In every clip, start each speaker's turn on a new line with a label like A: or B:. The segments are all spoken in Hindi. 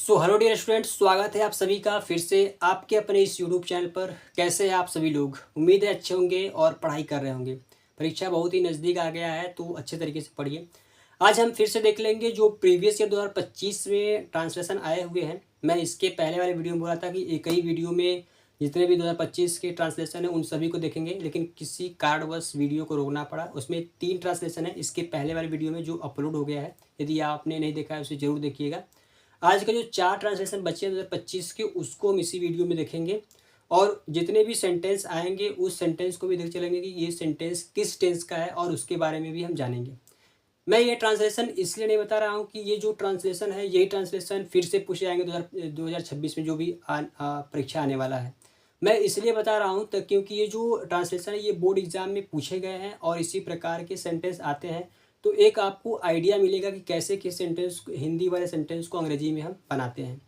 A: हेलो डियर स्टूडेंट्स, स्वागत है आप सभी का फिर से आपके अपने इस यूट्यूब चैनल पर। कैसे हैं आप सभी लोग? उम्मीद है अच्छे होंगे और पढ़ाई कर रहे होंगे। परीक्षा बहुत ही नज़दीक आ गया है तो अच्छे तरीके से पढ़िए। आज हम फिर से देख लेंगे जो प्रीवियस ईयर 2025 में ट्रांसलेशन आए हुए हैं। मैं इसके पहले वाले वीडियो में बोला था कि एक ही वीडियो में जितने भी 2025 के ट्रांसलेशन है उन सभी को देखेंगे, लेकिन किसी कारणवश वीडियो को रोकना पड़ा। उसमें 3 ट्रांसलेशन है इसके पहले वाले वीडियो में जो अपलोड हो गया है। यदि आपने नहीं देखा है उसे ज़रूर देखिएगा। आज का जो 4 ट्रांसलेशन बचे हैं 2025 के, उसको हम इसी वीडियो में देखेंगे। और जितने भी सेंटेंस आएंगे उस सेंटेंस को भी देख चलेंगे कि ये सेंटेंस किस टेंस का है और उसके बारे में भी हम जानेंगे। मैं ये ट्रांसलेशन इसलिए नहीं बता रहा हूँ कि ये जो ट्रांसलेशन है यही ट्रांसलेशन फिर से पूछे जाएंगे 2026 में जो भी परीक्षा आने वाला है। मैं इसलिए बता रहा हूँ क्योंकि ये जो ट्रांसलेशन है ये बोर्ड एग्जाम में पूछे गए हैं और इसी प्रकार के सेंटेंस आते हैं। तो एक आपको आइडिया मिलेगा कि कैसे किस सेंटेंस, हिंदी वाले सेंटेंस को अंग्रेजी में हम बनाते हैं।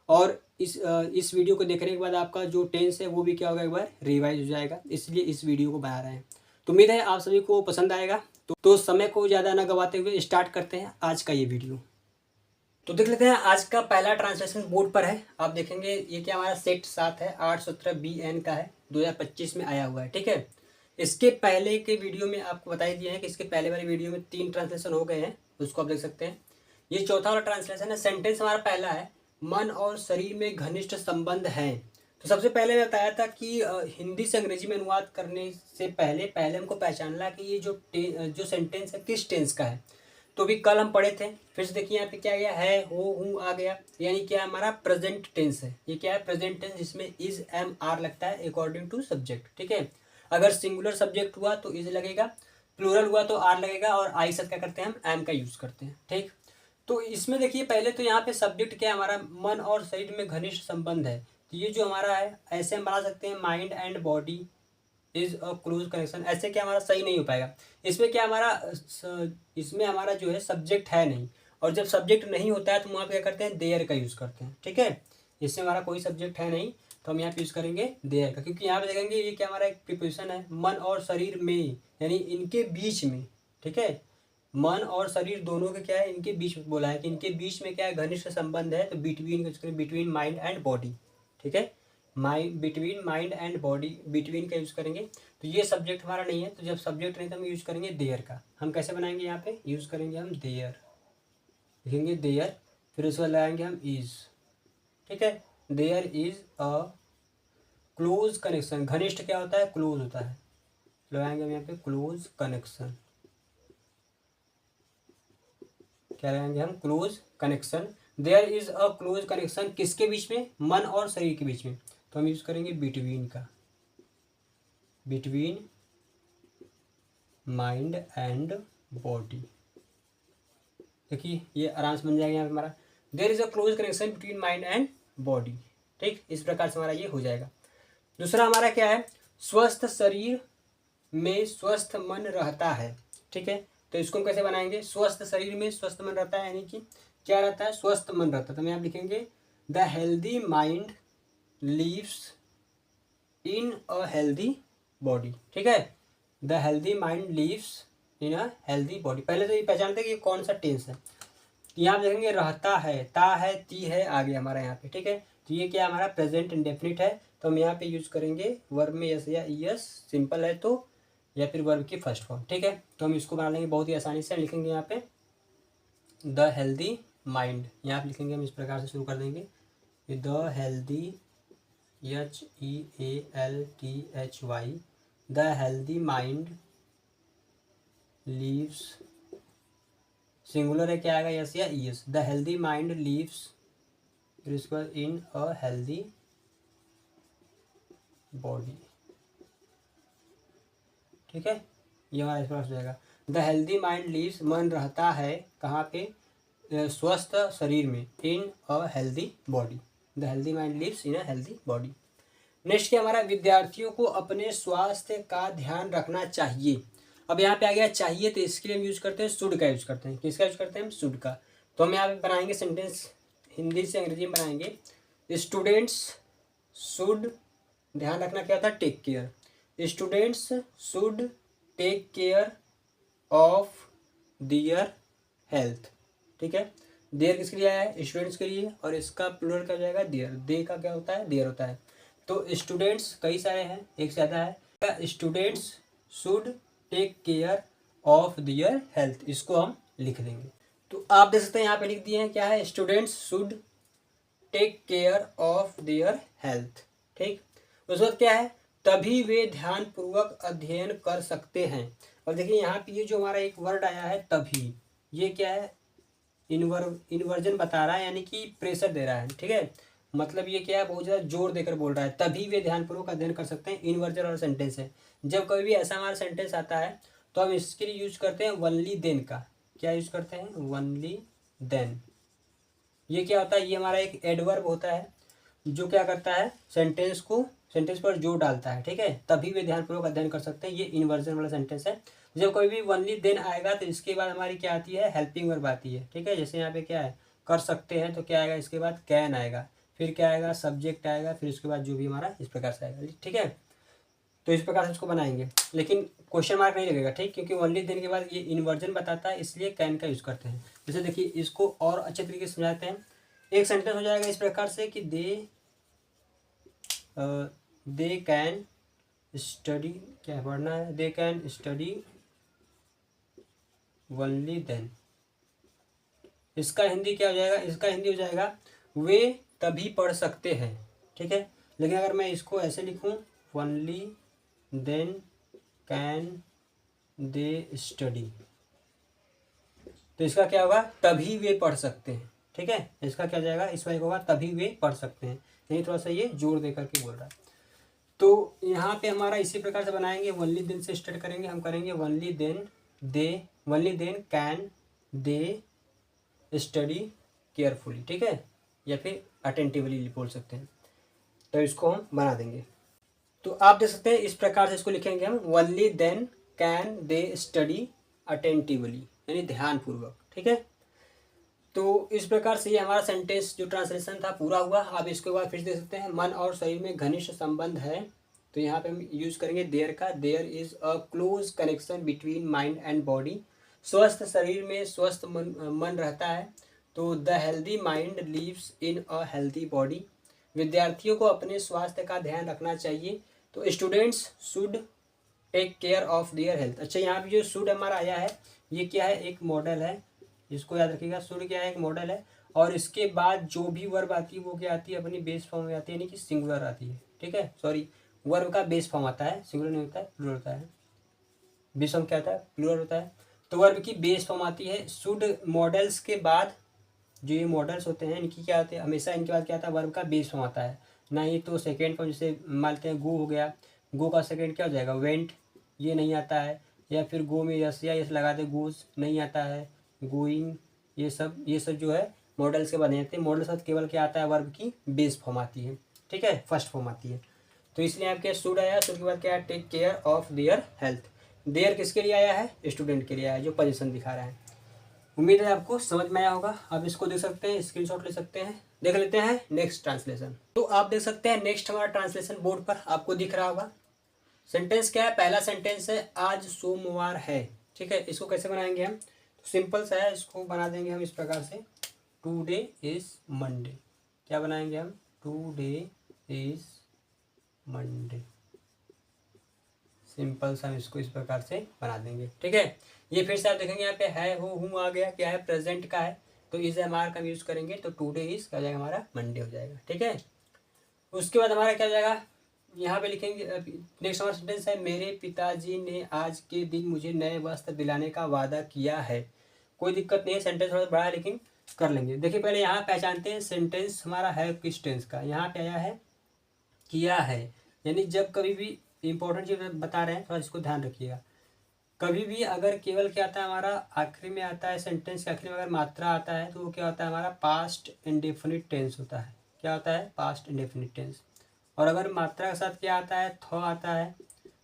A: और इस वीडियो को देखने के बाद आपका जो टेंस है वो भी क्या होगा, एक बार रिवाइज हो जाएगा। इसलिए इस वीडियो को बना रहे हैं। तो उम्मीद है आप सभी को पसंद आएगा। तो समय को ज़्यादा ना गवाते हुए स्टार्ट करते हैं आज का ये वीडियो। तो देख लेते हैं आज का पहला ट्रांसलेशन बोर्ड पर है। आप देखेंगे ये क्या हमारा सेट 7 है, 817 BN का है, 2025 में आया हुआ है। ठीक है, इसके पहले के वीडियो में आपको बता ही दिए हैं कि इसके पहले वाले वीडियो में 3 ट्रांसलेशन हो गए हैं, उसको आप देख सकते हैं। ये चौथा वाला ट्रांसलेशन है। सेंटेंस हमारा पहला है, मन और शरीर में घनिष्ठ संबंध है। तो सबसे पहले मैं बताया था कि हिंदी से अंग्रेजी में अनुवाद करने से पहले पहले हमको पहचानना कि ये जो सेंटेंस है किस टेंस का है। तो भी कल हम पढ़े थे, फिर से देखिए यहाँ पे क्या गया है, हो हूँ आ गया, यानी क्या हमारा प्रेजेंट टेंस है। ये क्या है, प्रेजेंट टेंस, जिसमें इज एम आर लगता है अकॉर्डिंग टू सब्जेक्ट। ठीक है, अगर सिंगुलर सब्जेक्ट हुआ तो इज लगेगा, प्लूरल हुआ तो आर लगेगा, और आई से क्या करते हैं हम एम का यूज करते हैं। ठीक, तो इसमें देखिए पहले तो यहाँ पे सब्जेक्ट क्या है हमारा, मन और शरीर में घनिष्ठ संबंध है। तो ये जो हमारा है ऐसे हम बना सकते हैं, mind and body is a close connection. ऐसे क्या हमारा सही नहीं हो पाएगा। इसमें क्या हमारा इसमें हमारा जो है सब्जेक्ट है नहीं, और जब सब्जेक्ट नहीं होता है तो वहाँ पे क्या करते हैं, देयर का यूज़ करते हैं। ठीक है, इसमें हमारा कोई सब्जेक्ट है नहीं तो हम यहाँ पे यूज़ करेंगे देयर का, क्योंकि यहाँ पे देखेंगे ये क्या हमारा एक प्रीपोजिशन है, मन और शरीर में, यानी इनके बीच में। ठीक है, मन और शरीर दोनों के क्या है, इनके बीच में बोला है कि इनके बीच में क्या है, घनिष्ठ संबंध है। तो बिटवीन माइंड एंड बॉडी। ठीक है, between mind and body, between का यूज़ करेंगे। तो ये सब्जेक्ट हमारा नहीं है, तो जब सब्जेक्ट नहीं तो हम यूज़ करेंगे देयर का। हम कैसे बनाएंगे, यहाँ पे यूज़ करेंगे हम देयर, लिखेंगे देयर, फिर उसको लगाएंगे हम इज। ठीक है, there is a close connection. घनिष्ठ क्या होता है, क्लोज होता है, लगाएंगे हम यहाँ पे क्लोज कनेक्शन। क्या लगाएंगे हम, close connection. There is a close connection किसके बीच में, मन और शरीर के बीच में। तो हम यूज़ करेंगे बिटवीन का, बिटवीन माइंड एंड बॉडी। देखिए ये आराम से बन जाएगा यहाँ पे हमारा, there is a close connection between mind and body. ठीक, इस प्रकार से हमारा ये हो जाएगा। दूसरा हमारा क्या है, स्वस्थ शरीर में स्वस्थ मन रहता है। ठीक है, तो इसको हम कैसे बनाएंगे, स्वस्थ शरीर में स्वस्थ मन रहता है, यानी कि क्या रहता है, स्वस्थ मन रहता है। तो हम यहाँ लिखेंगे the healthy mind lives in a healthy body. ठीक है, the healthy mind lives in a healthy body. पहले तो ये पहचानते हैं कि ये कौन सा टेंस है। यहाँ देखेंगे रहता है, ता है, ती है, आ गया हमारा यहाँ पे। ठीक है, तो ये क्या हमारा प्रेजेंट इंडेफिनिट है। तो हम यहाँ पे यूज करेंगे वर्ब में यस या ईएस, सिंपल है तो, या फिर वर्ब की फर्स्ट फॉर्म। ठीक है, तो हम इसको बना लेंगे बहुत ही आसानी से। लिखेंगे यहाँ पे द हेल्दी माइंड, यहाँ पे लिखेंगे हम इस प्रकार से शुरू कर देंगे, the healthy, HEALTHY, the healthy mind lives, singular है क्या आएगा, यस या ES, the healthy mind lives in a healthy body. ठीक है, ये हमारा इस प्रकार हो जाएगा, द हेल्दी माइंड लीव्स, मन रहता है कहाँ पे, स्वस्थ शरीर में, in a healthy body, the healthy mind lives in a healthy body. Next क्या हमारा, विद्यार्थियों को अपने स्वास्थ्य का ध्यान रखना चाहिए। अब यहाँ पे आ गया चाहिए, तो इसके लिए हम यूज करते हैं शुड का यूज करते हैं। किसका यूज करते हैं हम, शुड का। तो हम यहाँ पे बनाएंगे सेंटेंस, हिंदी से अंग्रेजी में बनाएंगे, स्टूडेंट्स शुड, ध्यान रखना क्या होता है, take care. Students should take care of their health. ठीक है, देयर किसके लिए आया है? स्टूडेंट्स के लिए। और इसका प्लूरल क्या हो जाएगा? देयर। दे का क्या होता है? देयर होता है। तो स्टूडेंट्स कई सारे हैं, एक से ज़्यादा है। Students should take care of their health, इसको हम लिख देंगे। तो आप देख सकते हैं यहाँ पे लिख दिए हैं क्या है? Students should take care of their health. ठीक, उस वक्त क्या है? तभी वे ध्यान पूर्वक अध्ययन कर सकते हैं। और देखिए यहाँ पे ये जो हमारा एक वर्ड आया है तभी, ये क्या है? इन्वर्जन बता रहा है, यानी कि प्रेशर दे रहा है। ठीक है, मतलब ये क्या है? बहुत ज़्यादा जोर देकर बोल रहा है, तभी वे ध्यानपूर्वक अध्ययन कर सकते हैं। इन्वर्जन और सेंटेंस है। जब कभी भी ऐसा हमारा सेंटेंस आता है तो हम इसके लिए यूज करते हैं वनली देन का। क्या यूज करते हैं? Only then. ये क्या होता है? ये हमारा एक एडवर्ब होता है जो क्या करता है? सेंटेंस पर जोर डालता है। ठीक है, तभी वे ध्यानपूर्वक अध्ययन कर सकते हैं, ये इन्वर्जन वाला सेंटेंस है। जब कोई भी वनली देन आएगा तो इसके बाद हमारी क्या आती है? हेल्पिंग वर्ब आती है। ठीक है, जैसे यहाँ पे क्या है? कर सकते हैं, तो क्या आएगा? इसके बाद कैन आएगा, फिर क्या आएगा? सब्जेक्ट आएगा, फिर उसके बाद जो भी हमारा इस प्रकार से आएगा। ठीक है, तो इस प्रकार से इसको बनाएंगे, लेकिन क्वेश्चन मार्क नहीं लगेगा। ठीक, क्योंकि वनली देन के बाद ये इन्वर्जन बताता है, इसलिए कैन का यूज करते हैं। जैसे देखिए, इसको और अच्छे तरीके से समझाते हैं। एक सेंटेंस हो जाएगा इस प्रकार से कि दे कैन स्टडी, क्या पढ़ना है? They can study only then. इसका हिंदी क्या हो जाएगा? इसका हिंदी हो जाएगा वे तभी पढ़ सकते हैं। ठीक है, लेकिन अगर मैं इसको ऐसे लिखूं, only then can they study, तो इसका क्या होगा? तभी वे पढ़ सकते हैं। ठीक है, इसका क्या जाएगा? इस वाले होगा तभी वे पढ़ सकते हैं। यही थोड़ा सा ये जोर दे करके बोल रहा है। तो यहाँ पे हमारा इसी प्रकार से बनाएंगे। वनली देन से स्टार्ट करेंगे, हम करेंगे only then can they study carefully. ठीक है, या फिर अटेंटिवली बोल सकते हैं। तो इसको हम बना देंगे। तो आप देख सकते हैं इस प्रकार से इसको लिखेंगे हम, only then can they study attentively, यानी ध्यानपूर्वक। ठीक है, तो इस प्रकार से ये हमारा सेंटेंस जो ट्रांसलेशन था पूरा हुआ। आप इसके बाद फिर देख सकते हैं, मन और शरीर में घनिष्ठ संबंध है। तो यहाँ पे हम यूज करेंगे देयर का। There is a close connection between mind and body. स्वस्थ शरीर में स्वस्थ मन रहता है। तो the healthy mind lives in a healthy body. विद्यार्थियों को अपने स्वास्थ्य का ध्यान रखना चाहिए। तो students should take care of their health. अच्छा, यहाँ पे जो शुड हमारा आया है, ये क्या है? एक मॉडल है, इसको याद रखिएगा। शुड क्या है? एक मॉडल है। और इसके बाद जो भी वर्ब आती है वो क्या आती है? अपनी बेस फॉर्म में आती है, यानी कि सिंगुलर आती है। ठीक है, सॉरी, वर्ब का बेस फॉर्म आता है, सिंगुलर नहीं होता है, प्लूरल होता है। बेस फॉर्म क्या होता है? प्लूरल होता है। तो वर्ब की बेस फॉर्म आती है। शुड मॉडल्स के बाद जो ये मॉडल्स होते हैं, इनकी क्या होते हैं? हमेशा इनके बाद क्या आता है? वर्ब का बेस फॉर्म आता है। ना ही तो सेकेंड फॉर्म, जैसे मानते हैं गो हो गया, गो का सेकेंड क्या हो जाएगा? वेंट, ये नहीं आता है। या फिर गो में यस या यस लगा दे, गोज नहीं आता है। गोइंग, ये सब जो है मॉडल्स के बने जाते हैं। मॉडल साथ केवल क्या आता है? वर्ब की बेस फॉर्म आती है। ठीक है, फर्स्ट फॉर्म आती है। तो इसलिए आपके शुड आया, शुड के बाद क्या है? Take care of their health. Their किसके लिए आया है? स्टूडेंट के लिए आया है, जो पोजीशन दिखा रहा है। उम्मीद है आपको समझ में आया होगा। आप इसको देख सकते हैं, स्क्रीनशॉट ले सकते हैं। देख लेते हैं नेक्स्ट ट्रांसलेशन। तो आप देख सकते हैं नेक्स्ट हमारा ट्रांसलेशन बोर्ड पर आपको दिख रहा होगा। सेंटेंस क्या है? पहला सेंटेंस है आज सोमवार है। ठीक है, इसको कैसे बनाएंगे हम? तो सिंपल सा है, इसको बना देंगे हम इस प्रकार से, टुडे इज मंडे। क्या बनाएंगे हम? Today is Monday. सिंपल सा हम इसको इस प्रकार से बना देंगे। ठीक है, ये फिर से आप देखेंगे यहाँ पे है, हो, हूँ आ गया, क्या है? प्रेजेंट का है। तो इज एम-आर का यूज करेंगे, तो टुडे इज क्या हो जाएगा? हमारा मंडे हो जाएगा। ठीक है, उसके बाद हमारा क्या हो जाएगा? यहाँ पे लिखेंगे, नेक्स्ट हमारा सेंटेंस है, मेरे पिताजी ने आज के दिन मुझे नए वस्त्र दिलाने का वादा किया है। कोई दिक्कत नहीं है, सेंटेंस थोड़ा बड़ा है लेकिन कर लेंगे। देखिए, पहले यहाँ पहचानते हैं सेंटेंस हमारा है किस टेंस का। यहाँ पे आया है किया है, यानी जब कभी भी इंपॉर्टेंट चीज बता रहे हैं, थोड़ा इसको ध्यान रखिएगा। कभी भी अगर केवल क्या आता है हमारा? आखिरी में आता है, सेंटेंस के आखिरी में अगर मात्रा आता है तो वो क्या होता है? हमारा पास्ट इंडेफिनिट टेंस होता है। क्या होता है? Past indefinite tense. और अगर मात्रा के साथ क्या आता है? थ आता है,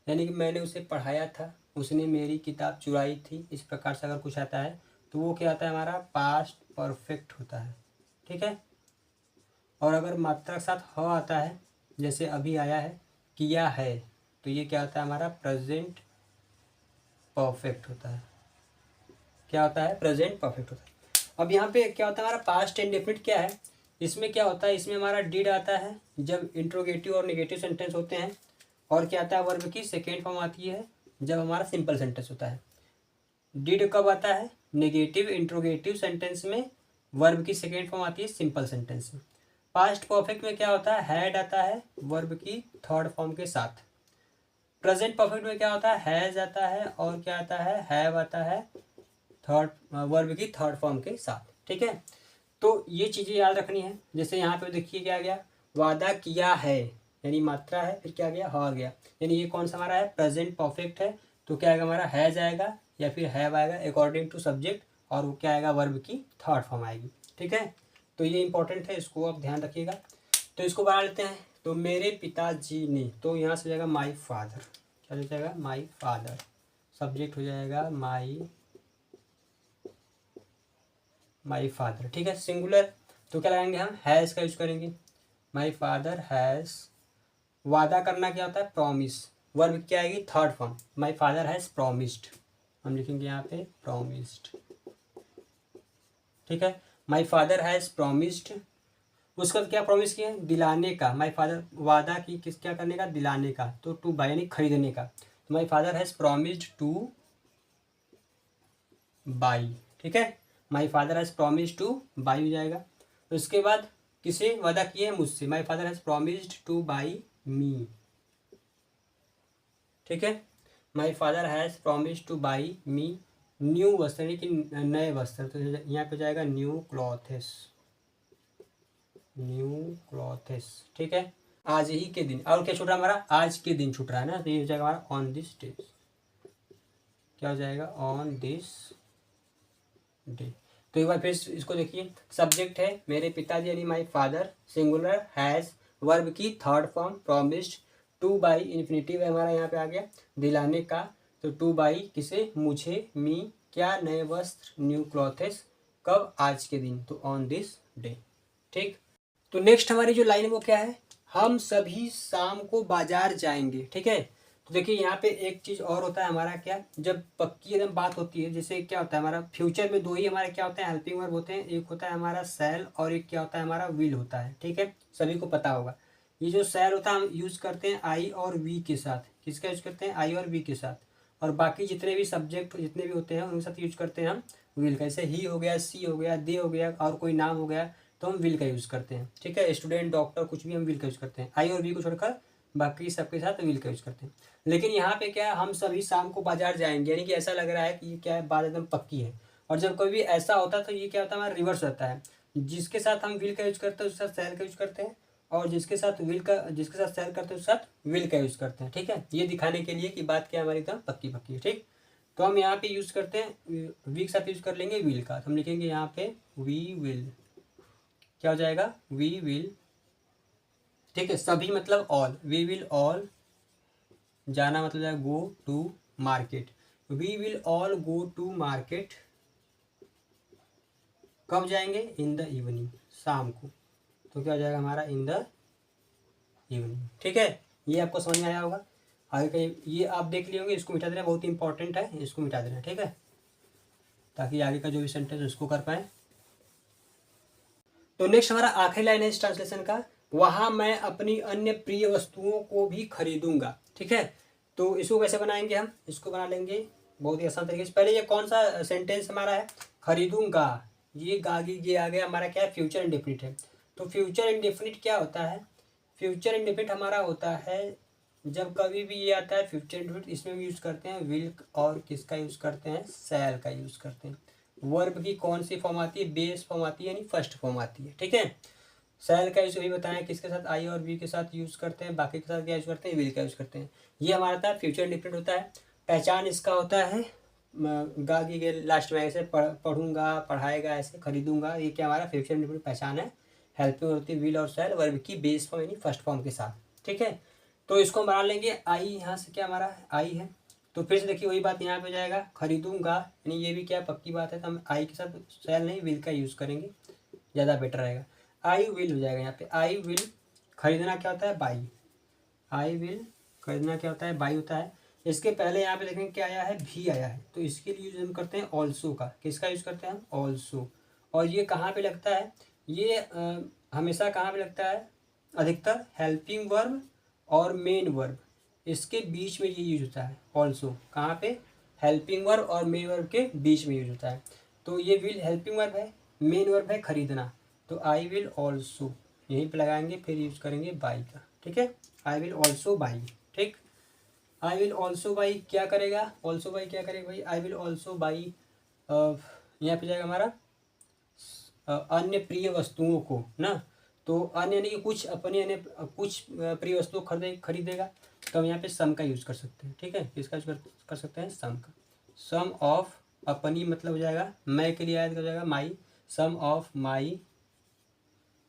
A: यानी कि मैंने उसे पढ़ाया था, उसने मेरी किताब चुराई थी, इस प्रकार से अगर कुछ आता है तो वो क्या आता है? हमारा पास्ट परफेक्ट होता है। ठीक है, और अगर मात्रा के साथ ह आता है, जैसे अभी आया है किया है, तो ये क्या होता है? हमारा प्रेजेंट परफेक्ट होता है। क्या होता है? प्रेजेंट परफेक्ट होता है। अब यहाँ पे क्या होता है हमारा पास्ट इंडेफिनिट क्या है, इसमें क्या होता है, इसमें हमारा डिड आता है जब इंट्रोगेटिव और नेगेटिव सेंटेंस होते हैं, और क्या आता है वर्ब की सेकेंड फॉर्म आती है जब हमारा सिंपल सेंटेंस होता है। डिड कब आता है, नेगेटिव इंट्रोगेटिव सेंटेंस में, वर्ब की सेकेंड फॉर्म आती है सिंपल सेंटेंस में। पास्ट परफेक्ट में क्या होता है, हैड आता है वर्ब की थर्ड फॉर्म के साथ। प्रेजेंट परफेक्ट में क्या होता है, हैज आता है और क्या आता है, हैव आता है थर्ड वर्ब की थर्ड फॉर्म के साथ। ठीक है, तो ये चीज़ें याद रखनी है। जैसे यहाँ पे देखिए क्या गया, वादा किया है यानी मात्रा है, फिर क्या गया, हा गया, यानी ये कौन सा हमारा है, प्रेजेंट परफेक्ट है, तो क्या आएगा हमारा, हैज आएगा या फिर हैव आएगा अकॉर्डिंग टू सब्जेक्ट, और वो क्या आएगा, वर्ब की थर्ड फॉर्म आएगी। ठीक है, तो ये इंपॉर्टेंट है, इसको आप ध्यान रखिएगा। तो इसको बना लेते हैं। तो मेरे पिताजी ने, तो यहाँ से जाएगा माई फादर, क्या हो जाएगा, माई फादर, सब्जेक्ट हो जाएगा माई फादर। ठीक है, सिंगुलर, तो क्या लगाएंगे हम, हैज़ का यूज करेंगे, माई फादर हैज़। वादा करना क्या होता है, प्रॉमिस, वर्ब क्या आएगी, third form, my father has promised, हम लिखेंगे यहाँ पे प्रॉमिस्ड। ठीक है, माई फादर हैज़ प्रॉमिस्ड, उसका क्या प्रॉमिस किया है, दिलाने का, माई फादर वादा की किस क्या करने का, दिलाने का, तो टू बाय यानी खरीदने का, तो my father has promised to buy. ठीक है, my father has promised to buy हो जाएगा। उसके बाद किसे वादा किए हैं, मुझसे, my father has promised to buy me. ठीक है, my father has promised to buy me new वस्त्र, यानी कि नए वस्त्र, तो यहाँ पे जाएगा न्यू क्लॉथेस, न्यू क्लॉथेस। ठीक है, आज ही के दिन, और क्या छूट रहा है हमारा, आज के दिन छूट रहा है ना, तो ये हो जाएगा हमारा ऑन दिस डे, क्या हो जाएगा, ऑन दिस डे। तो एक बार फिर इसको देखिए, सब्जेक्ट है मेरे पिताजी यानी my father, singular has, verb की third form promised, to buy infinitive है हमारा यहाँ पे आ गया, दिलाने का, तो टू बाई किसे, मुझे, मी क्या, नए वस्त्र, न्यू क्लॉथेस, कब, आज के दिन, तो ऑन दिस डे। ठीक, तो नेक्स्ट हमारी जो लाइन है वो क्या है, हम सभी शाम को बाजार जाएंगे। ठीक है, तो देखिए यहाँ पे एक चीज़ और होता है हमारा, क्या, जब पक्की एकदम बात होती है, जैसे क्या होता है हमारा फ्यूचर में दो ही हमारे क्या होते हैं, हेल्पिंग वर्ब होते हैं, एक होता है हमारा सेल और एक क्या होता है हमारा विल होता है। ठीक है, सभी को पता होगा, ये जो सेल होता है हम यूज़ करते हैं आई और वी के साथ, किसका यूज करते हैं, आई और वी के साथ, और बाकी जितने भी सब्जेक्ट जितने भी होते हैं उनके साथ यूज करते हैं हम विल का, जैसे ही हो गया, सी हो गया, दे हो गया, और कोई नाम हो गया तो हम विल का यूज़ करते हैं। ठीक है, स्टूडेंट, डॉक्टर, कुछ भी हम विल का यूज़ करते हैं, आई और वी को छोड़कर बाकी सबके साथ विल का यूज़ करते हैं। लेकिन यहाँ पे क्या है, हम सभी शाम को बाजार जाएंगे, यानी कि ऐसा लग रहा है कि ये क्या है, बात एकदम पक्की है। और जब कभी ऐसा होता है तो ये क्या होता है, हमारा रिवर्स होता है, जिसके साथ हम विल का यूज़ करते हैं उसके साथ सेल का यूज़ करते हैं, और जिसके साथ सेल करते हैं उसके साथ विल का यूज़ करते हैं। ठीक है, ये दिखाने के लिए कि बात क्या हमारी एकदम पक्की पक्की है। ठीक, तो हम यहाँ पे यूज़ करते हैं वी के साथ यूज़ कर लेंगे विल का, तो हम लिखेंगे यहाँ पे वी विल, क्या हो जाएगा, वी विल। ठीक है, सभी मतलब ऑल, वी विल ऑल, जाना मतलब जाएगा go to market, we will all go to market, कब जाएंगे, इन द इवनिंग, शाम को, तो क्या हो जाएगा हमारा, इन द इवनिंग। ठीक है, ये आपको समझ में आया होगा। आगे कहीं ये आप देख लिए होंगे, इसको मिटा देना, बहुत ही इंपॉर्टेंट है, इसको मिटा देना। ठीक है, ताकि आगे का जो भी सेंटेंस उसको कर पाए। तो नेक्स्ट हमारा आखिरी लाइन है इस ट्रांसलेशन का, वहां मैं अपनी अन्य प्रिय वस्तुओं को भी खरीदूंगा। ठीक है, तो इसको कैसे बनाएंगे हम, इसको बना लेंगे बहुत ही आसान तरीके से। पहले ये कौन सा सेंटेंस हमारा है, खरीदूंगा, ये गागी ये आ गया हमारा क्या है, फ्यूचर इंडेफिनिट है। तो फ्यूचर इंडेफिनिट क्या होता है, फ्यूचर इंडेफिनिट हमारा होता है जब कभी भी ये आता है फ्यूचर इंडेफिनिट, इसमें भी यूज़ करते हैं विल, और किसका यूज़ करते हैं, शैल का यूज़ करते हैं। वर्ब की कौन सी फॉर्म आती है, बेस फॉर्म आती है, यानी फर्स्ट फॉर्म आती है। ठीक है, शैल का यूज़ भी बताएं किसके साथ, आई और वी के साथ यूज़ करते हैं, बाकी के साथ क्या यूज़ करते हैं, विल का यूज़ करते हैं। ये हमारा था फ्यूचर इंडेफिनिट होता है। पहचान इसका होता है गा की के लास्ट में ऐसे पढ़ूंगा, पढ़ाएगा, ऐसे खरीदूंगा, ये क्या हमारा फ्यूचर इंडेफिनिट पहचान है। हेल्पिंग होती है विल और शैल, वर्ब की बेस फॉर्म यानी फर्स्ट फॉर्म के साथ। ठीक है, तो इसको हम बना लेंगे, आई यहाँ से क्या हमारा आई है, तो फिर से देखिए वही बात यहाँ पे जाएगा, खरीदूंगा, यानी ये भी क्या पक्की बात है, तो हम आई के साथ शैल नहीं विल का यूज़ करेंगे, ज़्यादा बेटर रहेगा। आई विल हो जाएगा यहाँ पे, आई विल, खरीदना क्या होता है, बाई, आई विल, खरीदना क्या होता है, बाई होता है। इसके पहले यहाँ पे देखेंगे क्या आया है, भी आया है, तो इसके लिए यूज हम करते हैं ऑल्सो का, किसका यूज करते हैं हम, ऑल्सो, और ये कहाँ पे लगता है, ये हमेशा कहाँ पे लगता है, अधिकतर हेल्पिंग वर्ब और मेन वर्ब इसके बीच में ये यूज होता है। ऑल्सो कहाँ पे, हेल्पिंग वर्ब और मेन वर्ब के बीच में यूज होता है। तो ये विल हेल्पिंग वर्ब है, मेन वर्ब है खरीदना, तो आई विल ऑल्सो यहीं पे लगाएंगे, फिर यूज करेंगे बाई का। ठीक है, आई विल ऑल्सो बाई। ठीक, आई विल ऑल्सो बाई क्या करेगा, ऑल्सो बाई क्या करेगा भाई, आई विल ऑल्सो बाई यहाँ पे जाएगा हमारा अन्य प्रिय वस्तुओं को ना, तो अन्य यानी कि कुछ अपने अन्य कुछ प्रिय वस्तुओं खरीदेगा, तो हम यहाँ पे सम का यूज़ कर सकते हैं। ठीक है, किसका यूज कर सकते हैं, सम का। सम ऑफ अपनी मतलब हो जाएगा मैं के लिए याद हो जाएगा माई, सम ऑफ माई।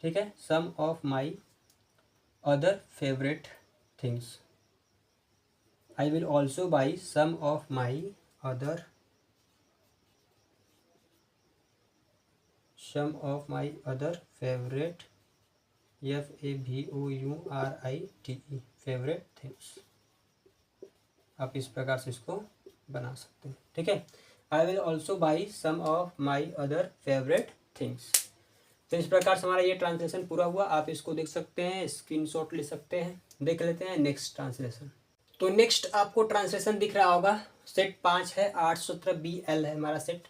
A: ठीक है, some of my other favourite things, I will also buy some of my other some of my other favourite FAVOURITE favourite things. आप इस प्रकार से इसको बना सकते हैं। ठीक है, I will also buy some of my other favourite things. तो इस प्रकार से हमारा ये ट्रांसलेशन पूरा हुआ। आप इसको देख सकते हैं, स्क्रीनशॉट ले सकते हैं। देख लेते हैं नेक्स्ट ट्रांसलेशन। तो नेक्स्ट आपको ट्रांसलेशन दिख रहा होगा, सेट 5 है, 8 सूत्र BL है हमारा सेट।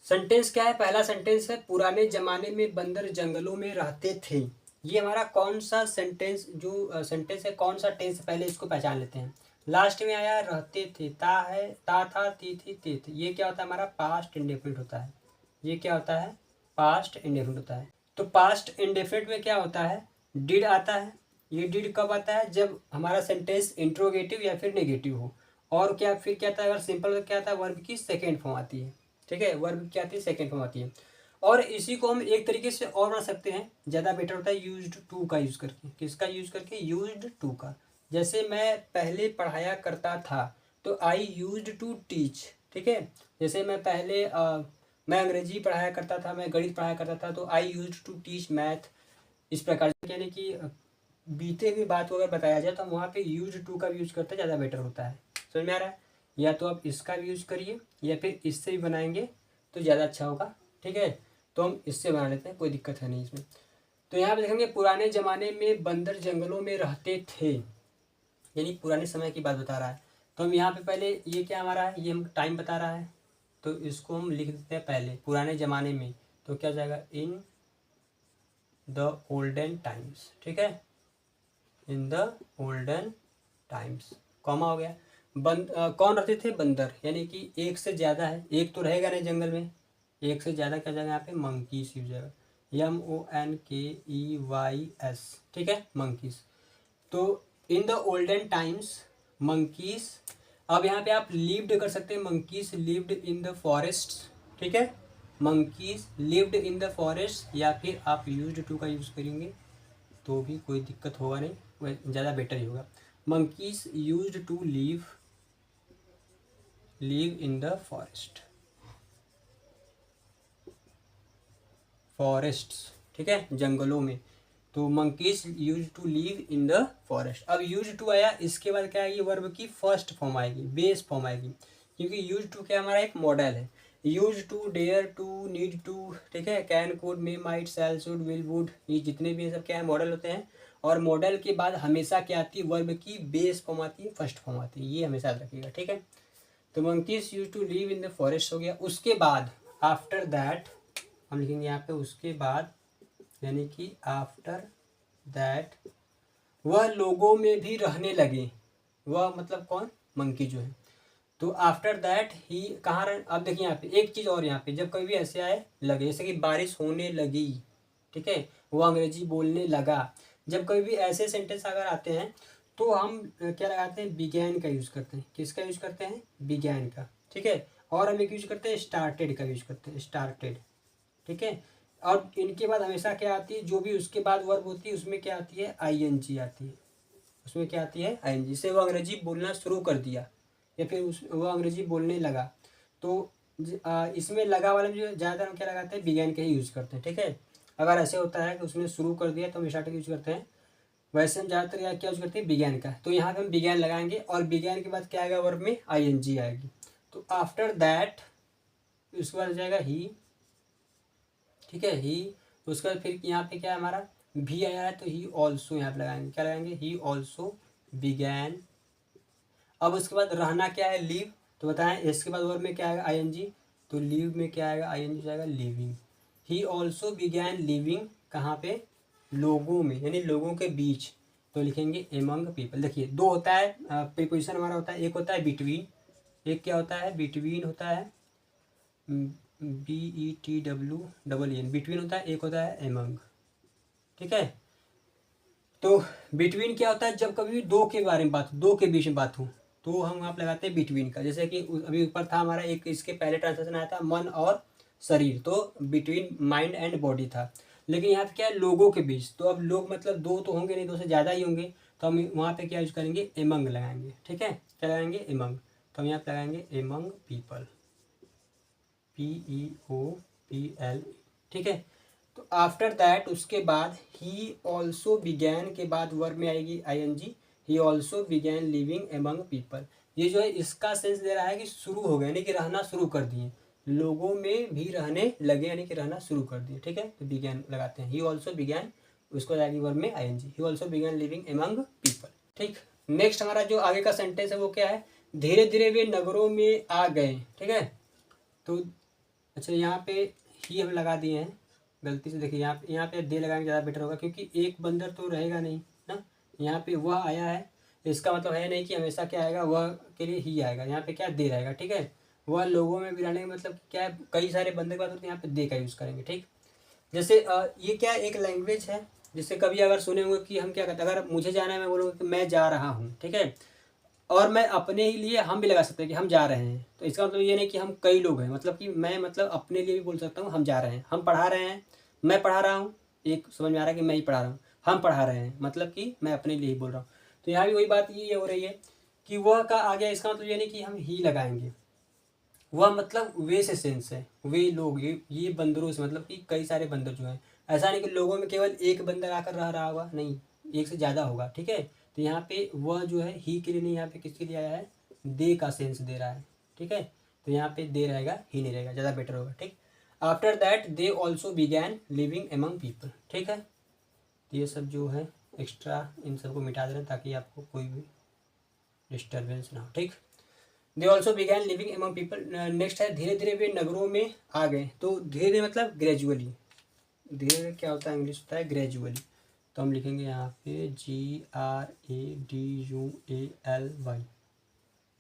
A: सेंटेंस क्या है, पहला सेंटेंस है पुराने जमाने में बंदर जंगलों में रहते थे। ये हमारा कौन सा सेंटेंस, जो सेंटेंस है कौन सा टेंस, पहले इसको पहचान लेते हैं। लास्ट में आया रहते थे, ता है, ता था, ती थी, ते थे, ये क्या होता है हमारा पास्ट इंडेफिनिट होता है। ये क्या होता है, पास्ट इंडेफिनिट होता है। तो पास्ट इंडेफिनिट में क्या होता है, डिड आता है। ये डिड कब आता है, जब हमारा सेंटेंस इंट्रोगेटिव या फिर नेगेटिव हो। और क्या फिर क्या आता है, अगर सिंपल क्या आता है, वर्ब की सेकेंड फॉर्म आती है। ठीक है, वर्ब क्या आती है, सेकेंड फॉर्म आती है। और इसी को हम एक तरीके से और बना सकते हैं, ज़्यादा बेटर होता है यूज्ड टू का यूज़ करके। किसका यूज़ करके, यूज्ड टू का। जैसे मैं पहले पढ़ाया करता था, तो आई यूज्ड टू टीच। ठीक है, जैसे मैं पहले मैं अंग्रेजी पढ़ाया करता था, मैं गणित पढ़ाया करता था, तो I used to teach math. इस प्रकार से यानी कि बीते हुए बात को अगर बताया जाए तो हम वहाँ पे यूज्ड टू का भी यूज़ करते हैं, ज़्यादा बेटर होता है। समझ में आ रहा है, या तो आप इसका भी यूज़ करिए या फिर इससे भी बनाएंगे तो ज़्यादा अच्छा होगा। ठीक है, तो हम इससे बना लेते हैं, कोई दिक्कत है नहीं इसमें। तो यहाँ पे देखेंगे पुराने ज़माने में बंदर जंगलों में रहते थे, यानी पुराने समय की बात बता रहा है। तो हम यहाँ पे पहले ये क्या हमारा है, ये हम टाइम बता रहा है, तो इसको हम लिख देते हैं पहले पुराने ज़माने में। तो क्या हो जाएगा, इन द ओल्डन टाइम्स। ठीक है, in the olden times, comma हो गया। कौन रहते थे, बंदर, यानी कि एक से ज़्यादा है, एक तो रहेगा नहीं जंगल में, एक से ज़्यादा क्या जाएगा यहाँ पे, मंकीस हो जाएगा, MONKEYS। ठीक है, मंकीस। तो in the olden times monkeys. अब यहाँ पे आप लिव्ड कर सकते हैं, monkeys lived in the forest. ठीक है, monkeys lived in the forest, या फिर आप यूज्ड टू का यूज़ करेंगे तो भी कोई दिक्कत होगा नहीं, वह ज़्यादा बेटर ही होगा। Monkeys used to live in the forests. ठीक है, जंगलों में। तो monkeys use to live in the forest. अब यूज टू आया, इसके बाद क्या आएगी, वर्ब की फर्स्ट फॉर्म आएगी, बेस फॉर्म आएगी, क्योंकि यूज टू क्या हमारा एक मॉडल है। Use to, dare to, need to, ठीक है, can, could, may, might, shall, should, will, would, ये जितने भी सब क्या है, मॉडल होते हैं। और मॉडल के बाद हमेशा क्या आती है, वर्ब की बेस फॉर्म आती है, फर्स्ट फॉर्म आती है, ये हमेशा याद रखिएगा। ठीक है, तो monkeys use to live in the forest हो गया। उसके बाद आफ्टर दैट हम लिखेंगे यहाँ पे, उसके बाद, यानी कि आफ्टर दैट वह लोगों में भी रहने लगे। वह मतलब कौन, मंकी जो है। तो आफ्टर दैट ही कहाँ रह, अब देखिए यहाँ पे एक चीज़ और, यहाँ पे जब कभी भी ऐसे आए लगे, जैसे कि बारिश होने लगी, ठीक है, वो अंग्रेजी बोलने लगा, जब कभी भी ऐसे सेंटेंस अगर आते हैं तो हम क्या लगाते हैं, बिगैन का यूज़ करते हैं। किसका यूज़ करते हैं, बिगैन का। ठीक है, और हम एक यूज करते हैं, स्टार्टेड का यूज करते हैं, स्टार्टेड। ठीक है, और इनके बाद हमेशा क्या आती है, जो भी उसके बाद वर्ब होती है उसमें क्या आती है, ING आती है। उसमें क्या आती है, ING से वो अंग्रेजी बोलना शुरू कर दिया, या फिर वो अंग्रेजी बोलने लगा। तो इसमें लगा वाले में जो ज़्यादातर हम क्या लगाते हैं, बिगैन का ही यूज़ करते हैं। ठीक है, अगर ऐसे होता है कि उसने शुरू कर दिया तो हम स्टार्ट यूज करते हैं, वैसे हम ज़्यादातर क्या यूज करते हैं, बिगैन का। तो यहाँ पे हम बिगैन लगाएंगे, और बिगैन के बाद क्या आएगा, वर्ब में ING आएगी। तो आफ्टर दैट उसके बाद हो जाएगा ही ठीक है, ही। तो उसके बाद फिर यहाँ पे क्या है हमारा भी आया है, तो ही ऑल्सो यहाँ पे लगाएंगे, क्या लगाएंगे, ही ऑल्सो बिगैन। अब उसके बाद रहना क्या है, लीव। तो बताएं इसके बाद वर्ब में क्या आएगा, आईएनजी। तो लीव में क्या आएगा, आईएनजी जाएगा, लिविंग। ही ऑल्सो बिगैन लिविंग कहाँ पे, लोगों में, यानी लोगों के बीच। तो लिखेंगे एमंग पीपल। देखिए दो होता है प्रीपोजिशन हमारा होता है, एक होता है बिटवीन, एक क्या होता है, बिटवीन होता है, BETWEEN, बिटवीन होता है, एक होता है एमंग। ठीक है, तो बिटवीन क्या होता है, जब कभी दो के बारे में बात, दो के बीच में बात हो, तो हम वहाँ पे लगाते हैं बिटवीन का। जैसे कि अभी ऊपर था हमारा एक, इसके पहले ट्रांसलेशन आया था मन और शरीर, तो बिटवीन माइंड एंड बॉडी था। लेकिन यहाँ पे क्या है, लोगों के बीच। तो अब लोग मतलब दो तो होंगे नहीं, दो से ज़्यादा ही होंगे, तो हम वहाँ पे क्या यूज करेंगे, एमंग लगाएंगे। ठीक है, क्या लगाएंगे, एमंग। तो हम यहाँ पे लगाएंगे एमंग पीपल, PEOPL। ठीक है, तो आफ्टर दैट उसके बाद ही ऑल्सो बिगैन के बाद वर्ब में आएगी ING, he also began living among people. ये जो है इसका सेंस दे रहा है कि शुरू हो गए, यानी कि रहना शुरू कर दिए, लोगों में भी रहने लगे, यानी कि रहना शुरू कर दिए। ठीक है, तो बिगैन लगाते हैं, ही ऑल्सो बिगैन, उसको आएगी वर्ब में ING, he also began living among people. ठीक, नेक्स्ट हमारा जो आगे का सेंटेंस है वो क्या है, धीरे धीरे वे नगरों में आ गए। ठीक है, तो अच्छा यहाँ पे ही हम लगा दिए हैं गलती से। देखिए यहाँ पे दे लगाएंगे ज़्यादा बेटर होगा, क्योंकि एक बंदर तो रहेगा नहीं ना। यहाँ पे वह आया है, इसका मतलब है नहीं कि हमेशा क्या आएगा, वह के लिए ही आएगा। यहाँ पे क्या दे रहेगा। ठीक है, वह लोगों में भी रहने का मतलब क्या है, कई सारे बंदे की बात होती है, यहाँ पे दे का यूज़ करेंगे। ठीक, जैसे ये क्या एक लैंग्वेज है, जिससे कभी अगर सुने होंगे कि हम क्या कहते हैं, अगर मुझे जाना है मैं बोलूँगा कि मैं जा रहा हूँ। ठीक है, और मैं अपने ही लिए हम भी लगा सकते हैं कि हम जा रहे हैं। तो इसका मतलब ये नहीं कि हम कई लोग हैं, मतलब कि मैं मतलब अपने लिए भी बोल सकता हूँ हम जा रहे हैं, हम पढ़ा रहे हैं, मैं पढ़ा रहा हूँ। एक समझ में आ रहा है कि मैं ही पढ़ा रहा हूँ, हम पढ़ा रहे हैं, मतलब कि मैं अपने लिए ही बोल रहा हूँ। तो यहाँ भी वही बात ये हो रही है कि वह का आ गया, इसका मतलब ये नहीं कि हम ही लगाएंगे। वह मतलब वे से सेंस है, वे लोग, ये बंदरों से मतलब कि कई सारे बंदर जो हैं। ऐसा नहीं कि लोगों में केवल एक बंदर आकर रह रहा होगा, नहीं, एक से ज़्यादा होगा। ठीक है, तो यहाँ पे वह जो है ही के लिए नहीं, यहाँ पे किसके लिए आया है, दे का सेंस दे रहा है। ठीक है, तो यहाँ पे दे रहेगा, ही नहीं रहेगा, ज़्यादा बेटर होगा। ठीक, after that they also began living among people. ठीक है, ये सब जो है एक्स्ट्रा इन सबको मिटा दे रहे हैं ताकि आपको कोई भी डिस्टर्बेंस ना हो। ठीक, they also began living among people. Next है धीरे धीरे वे नगरों में आ गए। तो धीरे धीरे मतलब ग्रेजुअली, धीरे धीरे क्या होता है, इंग्लिश होता है ग्रेजुअली। तो हम लिखेंगे यहाँ पे GRADUALY,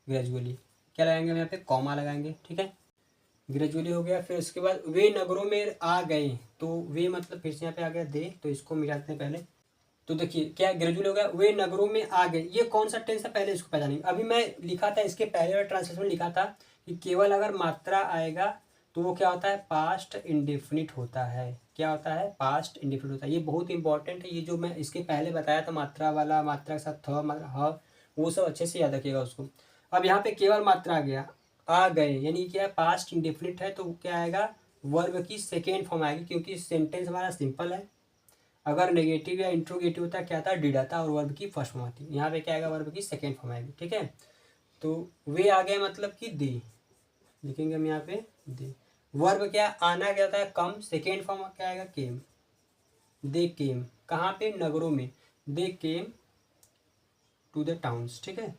A: ग्रेजुअली। क्या लगाएंगे हम यहाँ पे, कॉमा लगाएंगे। ठीक है, ग्रेजुअली हो गया। फिर उसके बाद वे नगरों में आ गए, तो वे मतलब फिर से यहाँ पे आ गया दे, तो इसको मिटाते हैं पहले। तो देखिए क्या ग्रेजुअली हो गया, वे नगरों में आ गए। ये कौन सा टेंस है पहले इसको पहचानेंगे। अभी मैं लिखा था इसके पहले वाले ट्रांसलेशन में लिखा था कि केवल अगर मात्रा आएगा तो वो क्या होता है, पास्ट इंडेफिनिट होता है। क्या होता है, पास्ट इंडेफिनिट होता है। ये बहुत इंपॉर्टेंट है, ये जो मैं इसके पहले बताया था मात्रा वाला, मात्रा के साथ ह, वो सब अच्छे से याद रखिएगा उसको। अब यहाँ पे केवल मात्रा आ गया, आ गए, यानी क्या पास्ट इंडेफिनिट है, तो क्या आएगा, वर्ब की सेकेंड फॉर्म आएगी, क्योंकि सेंटेंस हमारा सिंपल है। अगर नेगेटिव या इंट्रोगेटिव होता क्या था, डिड आता, और वर्ब की फर्स्ट फॉर्म आती। यहाँ पे क्या आएगा, वर्ब की सेकेंड फॉर्म आएगी। ठीक है, तो वे आ गए मतलब कि दे, लिखेंगे हम यहाँ पे दे। वर्ब क्या आना क्या होता है, कम, सेकेंड फॉर्म क्या आएगा, केम। दे केम कहाँ पे, नगरों में। दे केम टू द टाउन्स। ठीक है,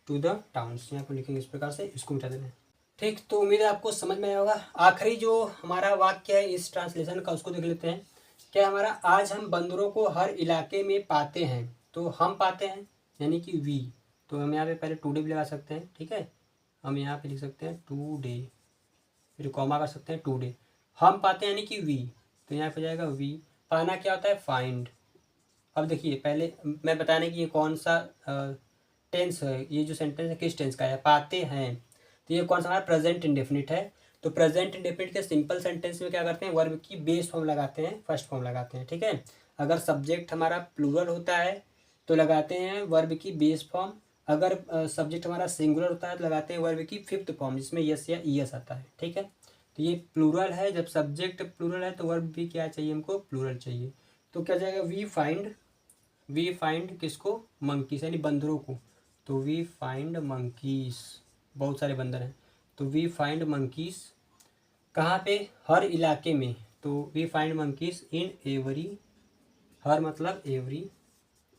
A: टू द टाउन्स, यहाँ पर लिखेंगे इस प्रकार से, इसको मिटा देना है। ठीक, तो उम्मीद है आपको समझ में आया होगा। आखिरी जो हमारा वाक्य है इस ट्रांसलेशन का, उसको देख लेते हैं। क्या हमारा, आज हम बंदरों को हर इलाके में पाते हैं। तो हम पाते हैं यानी कि वी, तो हम यहाँ पे पहले टुडे भी लगा सकते हैं। ठीक है, हम यहाँ पे लिख सकते हैं टुडे, फिर कॉमा कर सकते हैं टुडे। हम पाते हैं यानी कि वी, तो यहाँ पे जाएगा वी। पाना क्या होता है, फाइंड। अब देखिए पहले मैं बताने कि ये कौन सा टेंस है, ये जो सेंटेंस है किस टेंस का है, पाते हैं। तो ये कौन सा हमारा प्रेजेंट इंडेफिनिट है। तो प्रेजेंट इंडेफिनिट के सिंपल सेंटेंस में क्या करते हैं, वर्ब की बेस फॉर्म लगाते हैं, फर्स्ट फॉर्म लगाते हैं। ठीक है, अगर सब्जेक्ट हमारा प्लूरल होता है तो लगाते हैं वर्ब की बेस फॉर्म। अगर सब्जेक्ट हमारा सिंगुलर होता है तो लगाते हैं वर्ब की फिफ्थ फॉर्म, जिसमें यस या ईएस आता है। ठीक है, तो ये प्लूरल है, जब सब्जेक्ट प्लूरल है तो वर्ब भी क्या चाहिए हमको, प्लूरल चाहिए। तो क्या जाएगा, वी फाइंड किसको, मंकीस, यानी बंदरों को। तो वी फाइंड मंकीस, बहुत सारे बंदर हैं। तो वी फाइंड मंकीज कहाँ पे, हर इलाके में, तो we find monkeys in every, हर मतलब एवरी,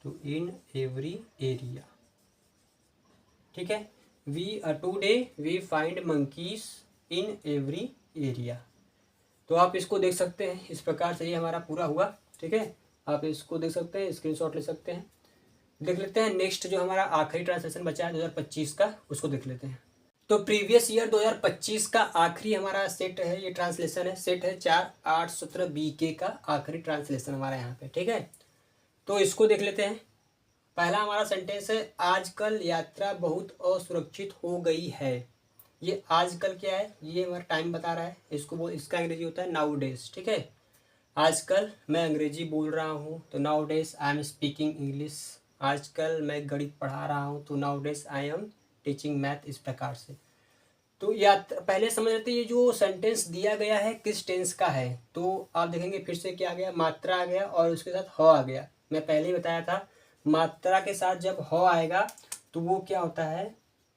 A: तो इन एवरी एरिया, ठीक है। Today we find monkeys in every area. तो आप इसको देख सकते हैं, इस प्रकार से ये हमारा पूरा हुआ, ठीक है। आप इसको देख सकते हैं, स्क्रीनशॉट ले सकते हैं। देख लेते हैं नेक्स्ट जो हमारा आखिरी ट्रांसलेशन बचा है 2025 का, उसको देख लेते हैं। तो प्रीवियस ईयर 2025 का आखिरी हमारा सेट है, ये ट्रांसलेशन है, सेट है 4, 8, 17 BK का आखिरी ट्रांसलेशन हमारा यहाँ पे, ठीक है। तो इसको देख लेते हैं। पहला हमारा सेंटेंस है, आजकल यात्रा बहुत असुरक्षित हो गई है। ये आजकल क्या है, ये हमारा टाइम बता रहा है, इसका अंग्रेजी होता है नाउ डेज, ठीक है। आजकल मैं अंग्रेजी बोल रहा हूँ, तो now days I am speaking English. आजकल मैं गणित पढ़ा रहा हूँ, तो now days I am teaching math, इस प्रकार से। तो या पहले समझ लेते ये जो सेंटेंस दिया गया है किस टेंस का है। तो आप देखेंगे फिर से क्या आ गया, मात्रा आ गया और उसके साथ ह आ गया। मैं पहले ही बताया था, मात्रा के साथ जब ह आएगा तो वो क्या होता है,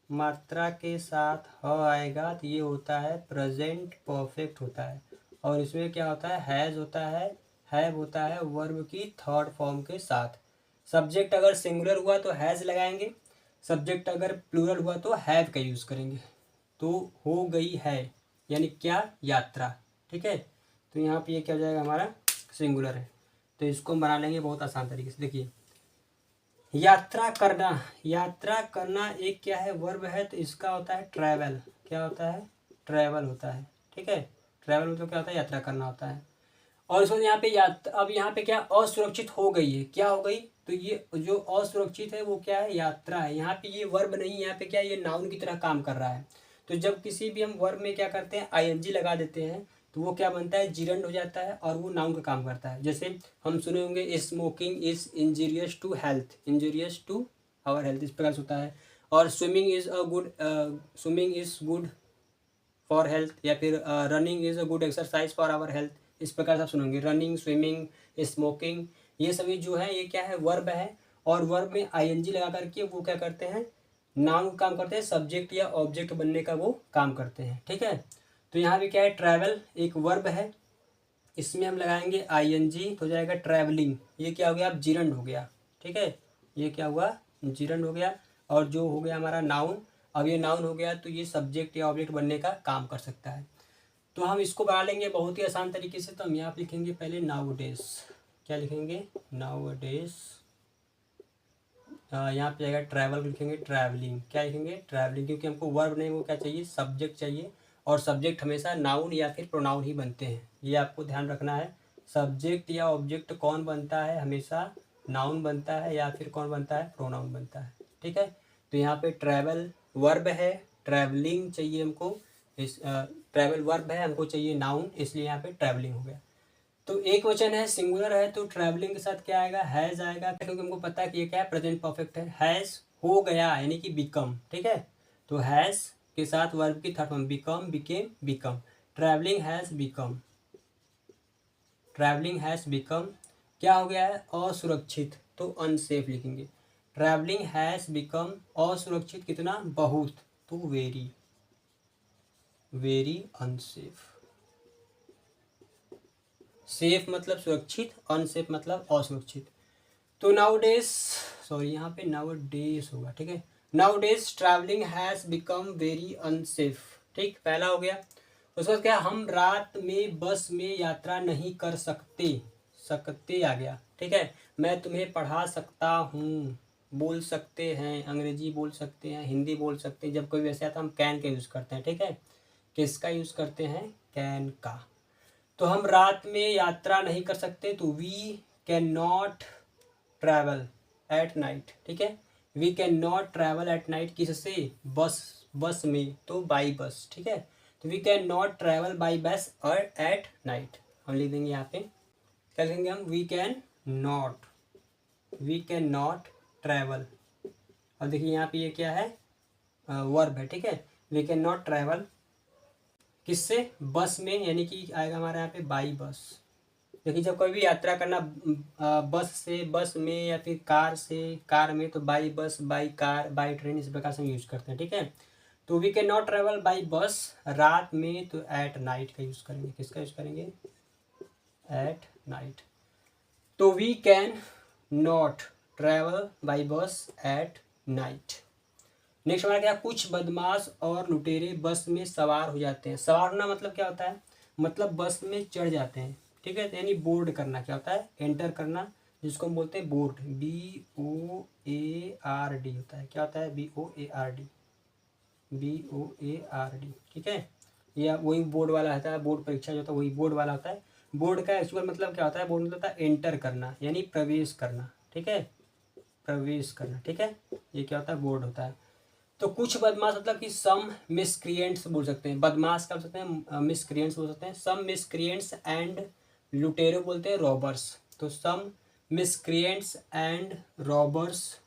A: मात्रा के साथ ह आएगा तो ये होता है प्रेजेंट परफेक्ट होता है। और इसमें क्या होता है, हैज़ होता है, हैव होता है वर्ब की थर्ड फॉर्म के साथ। सब्जेक्ट अगर सिंगुलर हुआ तो हैज़ लगाएंगे, सब्जेक्ट अगर प्लूरल हुआ तो हैव का यूज़ करेंगे। तो हो गई है यानी क्या, यात्रा, ठीक है। तो यहाँ पे ये क्या हो जाएगा हमारा, सिंगुलर है। तो इसको हम बना लेंगे बहुत आसान तरीके से। देखिए यात्रा करना, यात्रा करना एक क्या है, वर्ब है, तो इसका होता है ट्रैवल। क्या होता है, ट्रैवल होता है, ठीक है। ट्रैवल मतलब क्या होता है, यात्रा करना होता है। और इसको यहाँ पे अब यहाँ पे क्या, असुरक्षित हो गई है, क्या हो गई, तो ये जो असुरक्षित है वो क्या है, यात्रा है। यहाँ पे ये वर्ब नहीं, यहाँ पे क्या है, ये नाउन की तरह काम कर रहा है। तो जब किसी भी हम वर्ब में क्या करते हैं, ING लगा देते हैं, तो वो क्या बनता है, जिरंड हो जाता है और वो नाउन का काम करता है। जैसे हम सुने होंगे, smoking is injurious to health, injurious to our health, इस प्रकार से होता है। और swimming is good for health, या फिर running is a good exercise for our health, इस प्रकार से आप सुनेंगे। रनिंग, स्विमिंग, स्मोकिंग, ये सभी जो है ये क्या है, वर्ब है। और वर्ब में ING लगा करके वो क्या करते हैं, नाउन काम करते हैं, सब्जेक्ट या ऑब्जेक्ट बनने का वो काम करते हैं, ठीक है। तो यहाँ पे क्या है, ट्रैवल एक वर्ब है, इसमें हम लगाएंगे ING, तो हो जाएगा ट्रैवलिंग। ये क्या हो गया, अब जिरंड हो गया, ठीक है। ये क्या हुआ, जिरंड हो गया। और जो हो गया हमारा नाउन, अब ये नाउन हो गया तो ये सब्जेक्ट या ऑब्जेक्ट बनने का काम कर सकता है। तो हम इसको बना लेंगे बहुत ही आसान तरीके से। तो हम यहाँ पे लिखेंगे पहले नाउ डेज, क्या लिखेंगे, नाउ डेज। यहाँ पे जाएगा ट्रैवल, लिखेंगे ट्रैवलिंग, क्या लिखेंगे, ट्रैवलिंग, क्योंकि हमको वर्ब नहीं, वो क्या चाहिए, सब्जेक्ट चाहिए। और सब्जेक्ट हमेशा नाउन या फिर प्रोनाउन ही बनते हैं, ये आपको ध्यान रखना है। सब्जेक्ट या ऑब्जेक्ट कौन बनता है, हमेशा नाउन बनता है या फिर कौन बनता है, प्रोनाउन बनता है, ठीक है। तो यहाँ पे ट्रैवल वर्ब है, ट्रैवलिंग चाहिए हमको, इस ट्रैवल वर्ब है, हमको चाहिए नाउन, इसलिए यहाँ पे ट्रैवलिंग हो गया। तो एक वचन है, सिंगुलर है, तो ट्रैवलिंग के साथ क्या आएगा, हैज़ आएगा, क्योंकि हमको पता है कि ये क्या है, प्रेजेंट परफेक्ट है। हैज़ हो गया यानी कि बिकम, ठीक है। तो हैज़ के साथ वर्ब की third form, become, became, become. Travelling has become, travelling has become क्या हो गया है, असुरक्षित, तो अनसेफ लिखेंगे। ट्रैवलिंग हैज़ बिकम असुरक्षित कितना, बहुत, तो वेरी, वेरी अनसेफ। सेफ मतलब सुरक्षित, अनसेफ मतलब असुरक्षित। तो नाउ डेज, सॉरी यहाँ पे नाउ डेज होगा, ठीक है। Now days travelling has become very unsafe, ठीक, पहला हो गया। उसके बाद क्या, हम रात में बस में यात्रा नहीं कर सकते, सकते आ गया, ठीक है। मैं तुम्हें पढ़ा सकता हूँ, बोल सकते हैं, अंग्रेजी बोल सकते हैं, हिंदी बोल सकते हैं। जब कोई वैसे आता हम कैन का यूज़ करते हैं, ठीक है। किसका यूज़ करते हैं, कैन का। तो हम रात में यात्रा नहीं कर सकते, तो we can not travel at night, ठीक है। We can not travel at night, किससे, बस, बस में, तो बाई बस, ठीक है। तो we can not travel by bus और एट नाइट, हम लिख देंगे यहाँ पे, क्या लिखेंगे हम, वी कैन नॉट ट्रैवल। और देखिए यहाँ पे ये क्या है, वर्ब है, ठीक है। वी कैन नॉट ट्रैवल किससे, बस में, यानी कि आएगा हमारे यहाँ पे बाई बस। देखिए जब कोई भी यात्रा करना बस से, बस में, या फिर कार से, कार में, तो by bus, by car, by train, इस प्रकार से हम यूज करते हैं, ठीक है। तो we can not travel by bus रात में, तो एट नाइट का यूज़ करेंगे। किसका यूज़ करेंगे? At night. तो we can not travel by bus at night. Next हमारा क्या? कुछ बदमाश और लुटेरे बस में सवार हो जाते हैं। सवार होना मतलब क्या होता है? मतलब बस में चढ़ जाते हैं, ठीक है। तो यानी बोर्ड करना क्या होता है? एंटर करना, जिसको हम बोलते हैं बोर्ड। BOARD होता है। क्या होता है? BOARD, BOARD, ठीक है। या वही बोर्ड वाला रहता है, बोर्ड परीक्षा जो होता है वही बोर्ड वाला होता है। बोर्ड का एक्चुअल मतलब क्या होता है? बोर्ड मतलब होता है एंटर करना, यानी प्रवेश करना, ठीक है, प्रवेश करना, ठीक है। ये क्या होता है? बोर्ड होता है। तो कुछ बदमाश मतलब कि सम मिसक्रिएंट्स बोल सकते हैं। बदमाश क्या बोल सकते हैं? मिसक्रिएंट्स बोल सकते हैं। सम मिसक्रिएंट्स एंड लुटेरो बोलते हैं रॉबर्स। तो सम मिसक्रिएंट्स एंड रॉबर्स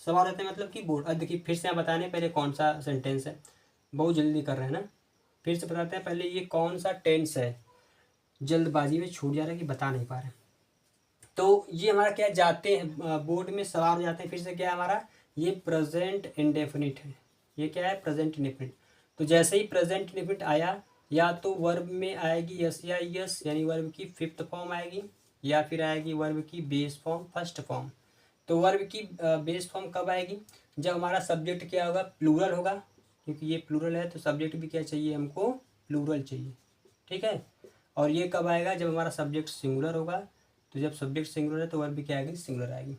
A: सवाल रहते हैं मतलब कि बोर्ड। अब देखिए फिर से आप बताने पहले कौन सा सेंटेंस है, बहुत जल्दी कर रहे हैं ना। फिर से बताते हैं पहले ये कौन सा टेंस है, जल्दबाजी में छूट जा रहा है कि बता नहीं पा रहे। तो ये हमारा क्या? जाते हैं, बोर्ड में सवार हो जाते हैं। फिर से क्या है हमारा? ये प्रेजेंट इंडेफिनिट है। ये क्या है? Present indefinite. तो जैसे ही प्रेजेंट इंडेफिनिट आया, या तो वर्ब में आएगी यस या यस, यानी वर्ब की फिफ्थ फॉर्म आएगी, या फिर आएगी वर्ब की बेस फॉर्म, फर्स्ट फॉर्म। तो वर्ब की बेस फॉर्म कब आएगी? जब हमारा सब्जेक्ट क्या होगा? प्लूरल होगा, क्योंकि ये प्लूरल है तो सब्जेक्ट भी क्या चाहिए हमको? प्लूरल चाहिए, ठीक है। और ये कब आएगा? जब हमारा सब्जेक्ट सिंगुलर होगा। तो जब सब्जेक्ट सिंगुलर है तो वर्ब भी क्या आएगी? सिंगुलर आएगी।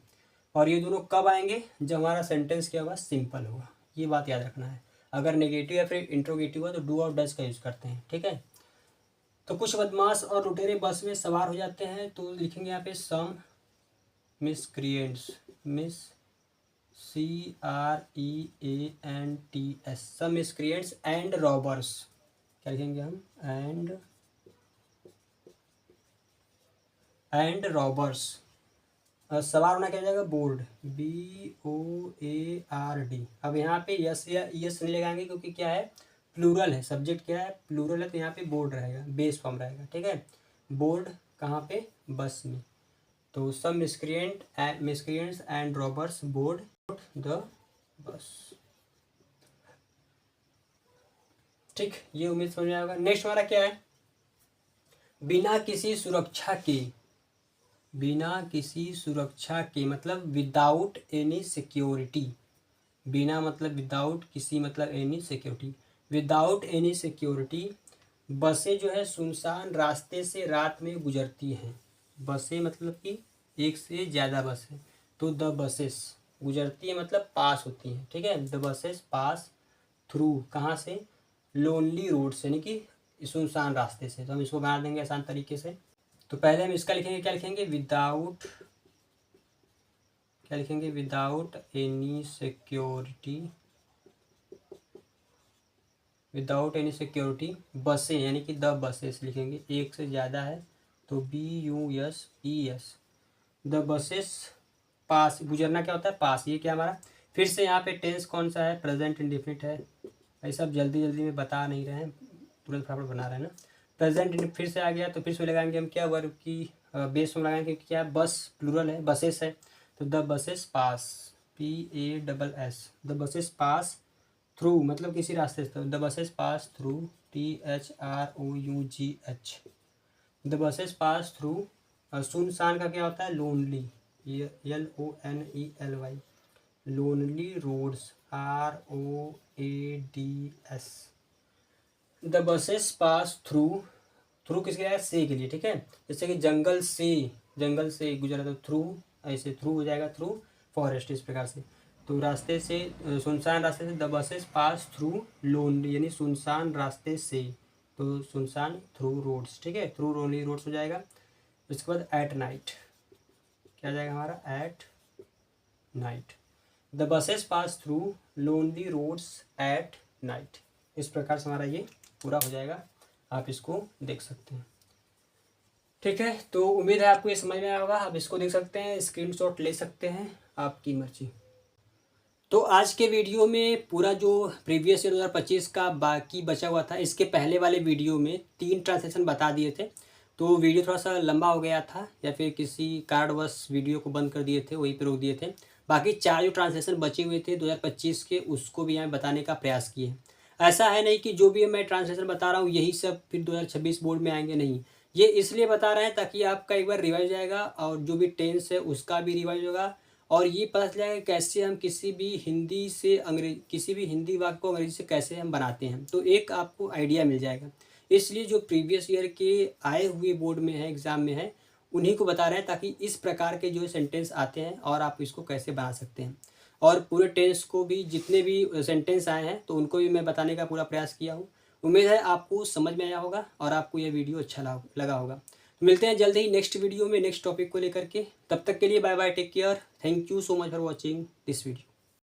A: और ये दोनों कब आएंगे? जब हमारा सेंटेंस क्या होगा? सिंपल होगा। ये बात याद रखना है। अगर नेगेटिव या फिर इंट्रोगेटिव है तो डू और डज का यूज़ करते हैं, ठीक है। तो कुछ बदमाश और लुटेरे बस में सवार हो जाते हैं, तो लिखेंगे यहाँ पे some miscreants, CREANTS, some miscreants and robbers. क्या लिखेंगे हम? And robbers. सवार होना क्या हो जाएगा? Board, BOARD। अब यहाँ पे यस या यस नहीं लगाएंगे, क्योंकि क्या है? प्लूरल है, सब्जेक्ट क्या है? प्लूरल है, तो यहाँ पे बोर्ड रहेगा, बेस फॉर्म रहेगा, ठीक है। बोर्ड कहाँ पे? बस में। तो some miscreants and robbers board the bus, ठीक। ये उम्मीद समझ में आएगा। नेक्स्ट हमारा क्या है? बिना किसी सुरक्षा के, बिना किसी सुरक्षा के मतलब विदाउट एनी सिक्योरिटी। बिना मतलब विदाउट, किसी मतलब any security. Without any security बसें जो है सुनसान रास्ते से रात में गुजरती हैं। बसें मतलब कि एक से ज़्यादा बस है, तो द बसेस गुजरती है मतलब पास होती हैं, ठीक है। द बसेस पास थ्रू, कहाँ से? लोनली रोड से, यानी कि सुनसान रास्ते से। तो हम इसको बना देंगे आसान तरीके से। तो पहले हम इसका लिखेंगे, क्या लिखेंगे? विदाउट, क्या लिखेंगे? Without any security, without any security बसें, यानी कि द बसेस लिखेंगे। एक से ज़्यादा है तो BUSES, द बसेस पास, गुजरना क्या होता है? पास। ये क्या हमारा? फिर से यहाँ पे टेंस कौन सा है? प्रेजेंट इंडेफिनिट है। भाई सब जल्दी जल्दी में बता नहीं रहे हैं, तुरंत फटाफट बना रहे हैं ना। प्रेजेंट फिर से आ गया, तो फिर से लगाएंगे हम क्या? वर्ब की बेस में लगाएंगे, क्या है? बस प्लूरल है, बसेस है, तो the buses pass, PASS, the buses pass through मतलब किसी रास्ते से। The buses pass through, THROUGH, the buses pass through. सुनसान का क्या होता है? Lonely, LONELY, lonely roads, ROADS। The buses pass through, through किसके लिए? से के लिए, ठीक है। जैसे कि जंगल से, जंगल से गुजरा तो थ्रू, ऐसे थ्रू हो जाएगा, थ्रू फॉरेस्ट, इस प्रकार से। तो रास्ते से, सुनसान रास्ते से, the buses pass through lonely, यानी सुनसान रास्ते से, तो सुनसान थ्रू रोड्स, ठीक है, थ्रू लोनली रोड्स हो जाएगा। उसके बाद एट नाइट, क्या जाएगा हमारा? At night, the buses pass through lonely roads at night. इस प्रकार से हमारा ये पूरा हो जाएगा, आप इसको देख सकते हैं, ठीक है। तो उम्मीद है आपको ये समझ में आया होगा। आप इसको देख सकते हैं, स्क्रीनशॉट ले सकते हैं, आपकी मर्जी। तो आज के वीडियो में पूरा जो प्रीवियस ईयर 2025 का बाकी बचा हुआ था, इसके पहले वाले वीडियो में 3 ट्रांसलेशन बता दिए थे। तो वीडियो थोड़ा सा लंबा हो गया था, या फिर किसी कारणवश वीडियो को बंद कर दिए थे, वहीं पर रोक दिए थे। बाकी 4 जो ट्रांसलेशन बचे हुए थे 2025 के, उसको भी यहाँ बताने का प्रयास किए। ऐसा है नहीं कि जो भी मैं ट्रांसलेशन बता रहा हूँ यही सब फिर 2026 बोर्ड में आएँगे, नहीं। ये इसलिए बता रहे हैं ताकि आपका एक बार रिवाइज़ जाएगा और जो भी टेंस है उसका भी रिवाइज़ होगा और ये पता चलेगा कि कैसे हम किसी भी हिंदी वाक्य को अंग्रेज़ी से कैसे हम बनाते हैं। तो एक आपको आइडिया मिल जाएगा। इसलिए जो प्रीवियस ईयर के आए हुए बोर्ड में है, एग्ज़ाम में है, उन्हीं को बता रहे हैं ताकि इस प्रकार के जो सेंटेंस आते हैं और आप इसको कैसे बना सकते हैं। और पूरे टेंस को भी, जितने भी सेंटेंस आए हैं तो उनको भी मैं बताने का पूरा प्रयास किया हूँ। उम्मीद है आपको समझ में आया होगा और आपको ये वीडियो अच्छा लगा होगा। तो मिलते हैं जल्द ही नेक्स्ट वीडियो में नेक्स्ट टॉपिक को लेकर के। तब तक के लिए bye bye, take care, thank you so much for watching this video.